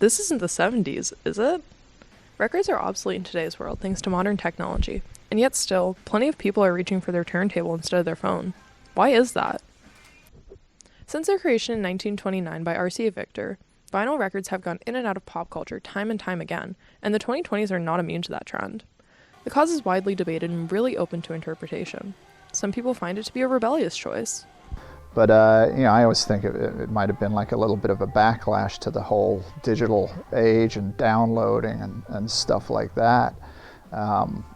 this isn't the 70s, is it? Records are obsolete in today's world thanks to modern technology, and yet still, plenty of people are reaching for their turntable instead of their phone. Why is that? Since their creation in 1929 by R.C. Victor, vinyl records have gone in and out of pop culture time and time again, and the 2020s are not immune to that trend. The cause is widely debated and really open to interpretation. Some people find it to be a rebellious choice. But, I always think it might have been like a little bit of a backlash to the whole digital age and downloading and stuff like that,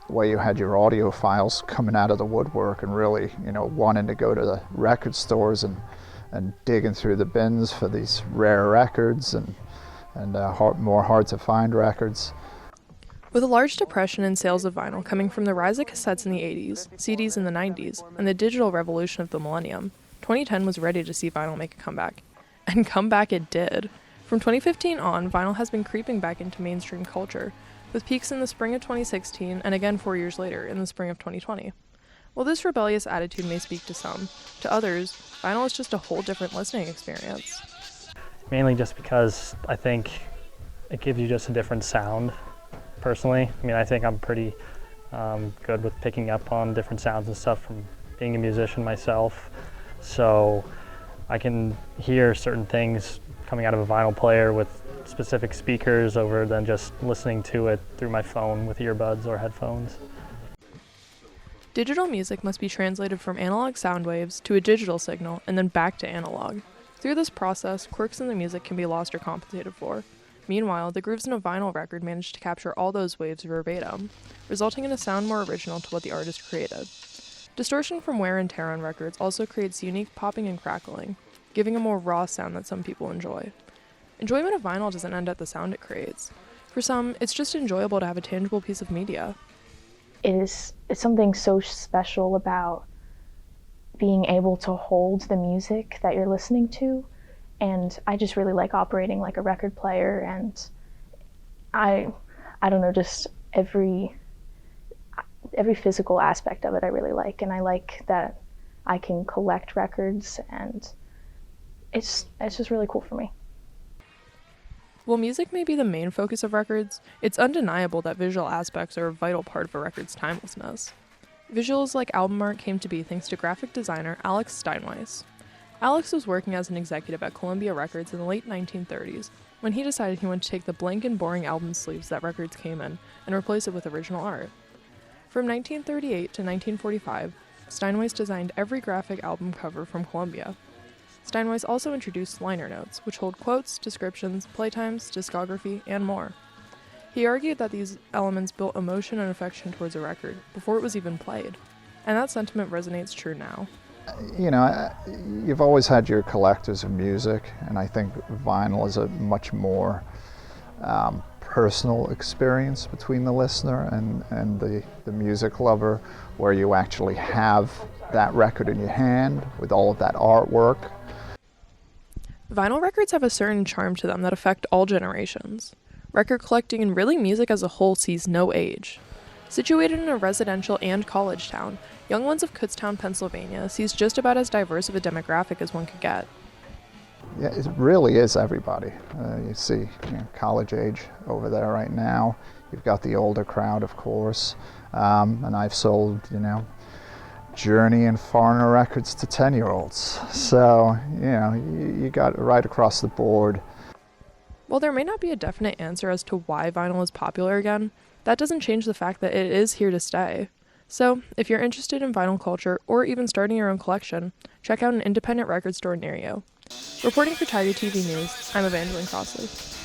where you had your audio files coming out of the woodwork and really, wanting to go to the record stores and digging through the bins for these rare records and more hard to find records. With a large depression in sales of vinyl coming from the rise of cassettes in the 80s, CDs in the 90s, and the digital revolution of the millennium, 2010 was ready to see vinyl make a comeback. And comeback it did. From 2015 on, vinyl has been creeping back into mainstream culture, with peaks in the spring of 2016 and again 4 years later in the spring of 2020. While this rebellious attitude may speak to some, to others, vinyl is just a whole different listening experience. Mainly just because I think it gives you just a different sound, personally. I think I'm pretty good with picking up on different sounds and stuff from being a musician myself. So I can hear certain things coming out of a vinyl player with specific speakers over than just listening to it through my phone with earbuds or headphones. Digital music must be translated from analog sound waves to a digital signal and then back to analog. Through this process, quirks in the music can be lost or compensated for. Meanwhile, the grooves in a vinyl record manage to capture all those waves verbatim, resulting in a sound more original to what the artist created. Distortion from wear and tear on records also creates unique popping and crackling, giving a more raw sound that some people enjoy. Enjoyment of vinyl doesn't end at the sound it creates. For some, it's just enjoyable to have a tangible piece of media. It's something so special about being able to hold the music that you're listening to, and I just really like operating like a record player, and I don't know, just every physical aspect of it I really like, and I like that I can collect records, and it's just really cool for me. While music may be the main focus of records, it's undeniable that visual aspects are a vital part of a record's timelessness. Visuals like album art came to be thanks to graphic designer Alex Steinweiss. Alex was working as an executive at Columbia Records in the late 1930s when he decided he wanted to take the blank and boring album sleeves that records came in and replace it with original art. From 1938 to 1945, Steinweiss designed every graphic album cover from Columbia. Steinweiss also introduced liner notes, which hold quotes, descriptions, playtimes, discography, and more. He argued that these elements built emotion and affection towards a record before it was even played, and that sentiment resonates true now. You've always had your collectors of music, and I think vinyl is a much more personal experience between the listener and the music lover, where you actually have that record in your hand with all of that artwork. Vinyl records have a certain charm to them that affect all generations. Record collecting and really music as a whole sees no age. Situated in a residential and college town, Young Ones of Kutztown, Pennsylvania sees just about as diverse of a demographic as one could get. Yeah, it really is everybody. You see college age over there right now. You've got the older crowd, of course, and I've sold, Journey and Foreigner records to 10-year-olds. So, you got right across the board. While there may not be a definite answer as to why vinyl is popular again, that doesn't change the fact that it is here to stay. So, if you're interested in vinyl culture or even starting your own collection, check out an independent record store near you. Reporting for Tiger TV News, I'm Evangeline Crossley.